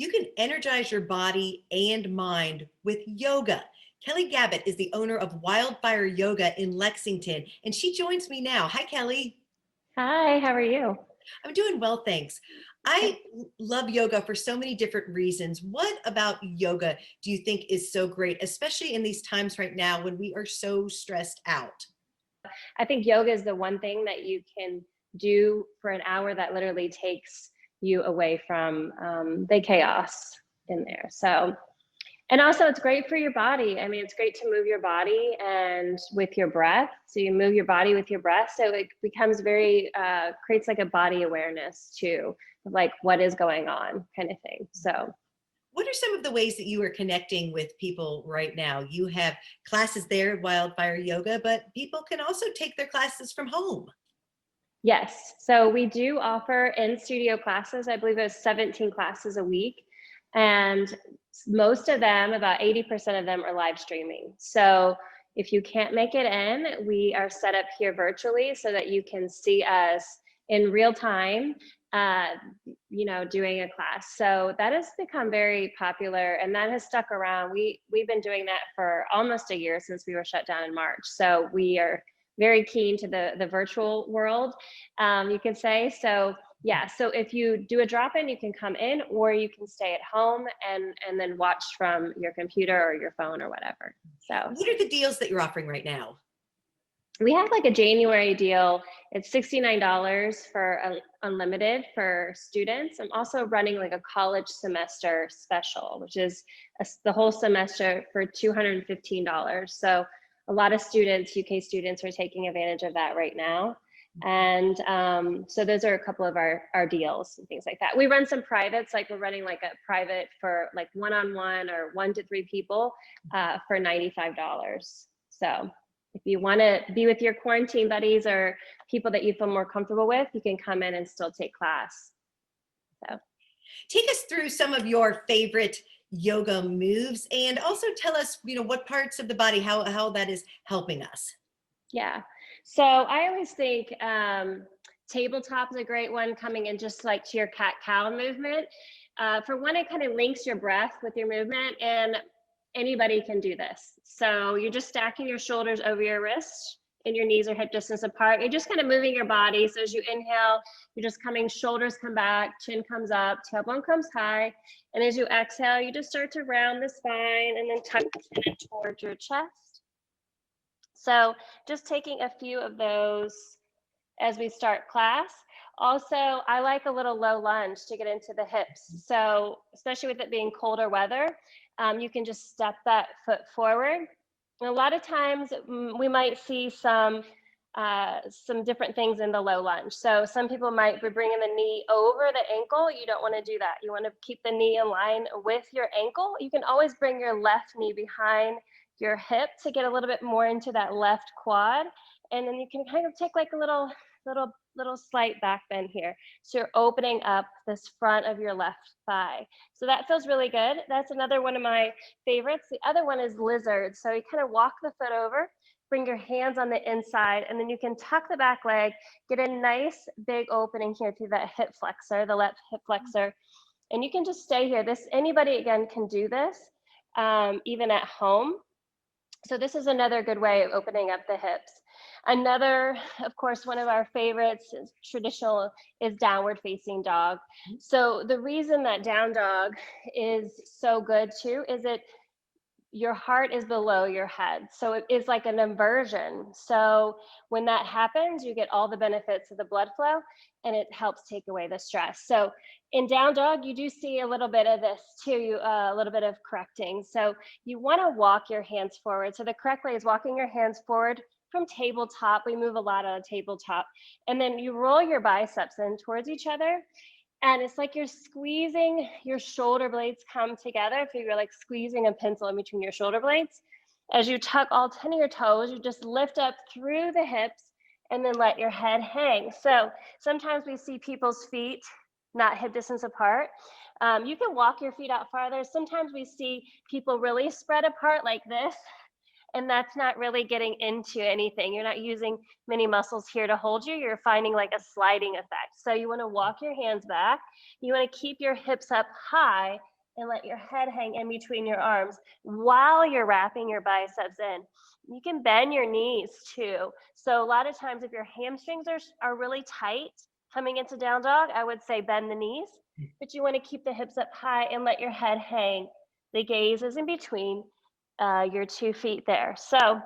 You can energize your body and mind with yoga. Kelly Gabbett is the owner of Wildfire Yoga in Lexington, and she joins me now. Hi, Kelly. Hi, how are you? I'm doing well, thanks. Good. I love yoga for so many different reasons. What about yoga do you think is so great, especially in these times right now when we are so stressed out? I think yoga is the one thing that you can do for an hour that literally takes you away from the chaos in there. So, and also it's great for your body. I mean, it's great to move your body and with your breath. So you move your body with your breath. So it becomes creates like a body awareness too, of like what is going on kind of thing. So What are some of the ways that you are connecting with people right now? You have classes there at Wildfire Yoga, but people can also take their classes from home. yes. So we do offer in-studio classes. I believe it's 17 classes a week. And most of them, about 80% of them are live streaming. So if you can't make it in, we are set up here virtually so that you can see us in real time, uh, doing a class. So that has become very popular and that has stuck around. We've been doing that for almost a year since we were shut down in March. So we are very keen to the virtual world, you could say. So yeah, so if you do a drop-in, you can come in or you can stay at home and then watch from your computer or your phone or whatever. So What are the deals that you're offering right now? we have like a January deal. It's $69 for unlimited for students. I'm also running like a college semester special, which is the whole semester for $215. So a lot of students, UK students, are taking advantage of that right now. And so those are a couple of our deals and things like that. We run some privates, like we're running like a private for like one-on-one or 1 to 3 people for $95. So if you want to be with your quarantine buddies or people that you feel more comfortable with, you can come in and still take class. So Take us through some of your favorite yoga moves and also tell us, what parts of the body, how that is helping us. yeah. So I always think tabletop is a great one, coming in just like to your cat-cow movement. For one, it kind of links your breath with your movement, and anybody can do this. So you're just stacking your shoulders over your wrists and your knees are hip distance apart. You're just kind of moving your body. So as you inhale, you're just coming, shoulders come back, chin comes up, tailbone comes high. And as you exhale, you just start to round the spine and then tuck the chin in towards your chest. So just taking a few of those as we start class. Also, I like a little low lunge to get into the hips. So especially with it being colder weather, you can just step that foot forward. And a lot of times we might see some different things in the low lunge. So some people might be bringing the knee over the ankle. You don't want to do that. You want to keep the knee in line with your ankle. You can always bring your left knee behind your hip to get a little bit more into that left quad. And then you can kind of take like a little slight back bend here. So you're opening up this front of your left thigh. So that feels really good. That's another one of my favorites. The other one is lizard. So you kind of walk the foot over, bring your hands on the inside, and then you can tuck the back leg, get a nice big opening here through that hip flexor, the left hip flexor. And you can just stay here. Anybody again can do this, even at home. So this is another good way of opening up the hips. Another, of course, one of our favorites is traditional is downward facing dog. So the reason that down dog is so good too is your heart is below your head. So it is like an inversion. So when that happens, you get all the benefits of the blood flow and it helps take away the stress. So in down dog, you do see a little bit of this too, a little bit of correcting. So you want to walk your hands forward. So the correct way is walking your hands forward from tabletop. We move a lot on a tabletop. And then you roll your biceps in towards each other. And it's like you're squeezing your shoulder blades come together. If you're like squeezing a pencil in between your shoulder blades, as you tuck all 10 of your toes, you just lift up through the hips and then let your head hang. So sometimes we see people's feet not hip distance apart. You can walk your feet out farther. Sometimes we see people really spread apart like this. And that's not really getting into anything. You're not using many muscles here to hold you. You're finding like a sliding effect. So you want to walk your hands back. You want to keep your hips up high and let your head hang in between your arms while you're wrapping your biceps in. You can bend your knees too. So a lot of times if your hamstrings are really tight coming into down dog, I would say bend the knees, but you want to keep the hips up high and let your head hang. The gaze is in between your 2 feet there. So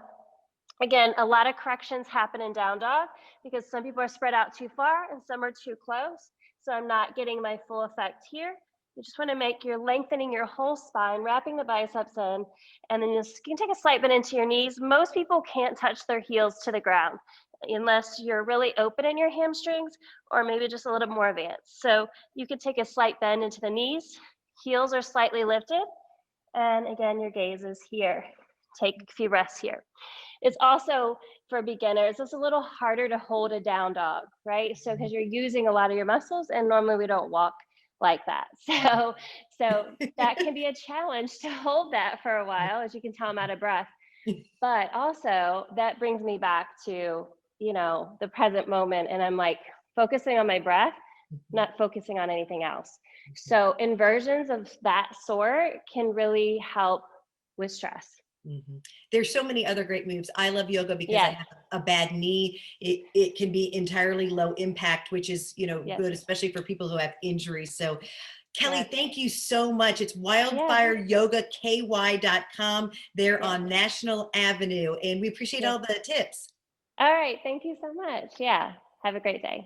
again, a lot of corrections happen in down dog because some people are spread out too far and some are too close. So I'm not getting my full effect here. You just want to make you're lengthening your whole spine, wrapping the biceps in, and then you can take a slight bend into your knees. Most people can't touch their heels to the ground unless you're really open in your hamstrings or maybe just a little more advanced. So you could take a slight bend into the knees, heels are slightly lifted, and again, your gaze is here. Take a few breaths here. It's also for beginners, it's a little harder to hold a down dog, right? So because you're using a lot of your muscles and normally we don't walk like that. So that can be a challenge to hold that for a while. As you can tell, I'm out of breath. But also that brings me back to, the present moment. And I'm like focusing on my breath, not focusing on anything else. So inversions of that sort can really help with stress. There's so many other great moves. I love yoga because I Yes. have a bad knee. It can be entirely low impact, which is, Yes. good, especially for people who have injuries. So Kelly, Yes. thank you so much. It's Yeah. wildfireyogaky.com. They're Yeah. on National Avenue, and we appreciate Yeah. all the tips. All right. Thank you so much. Yeah. Have a great day.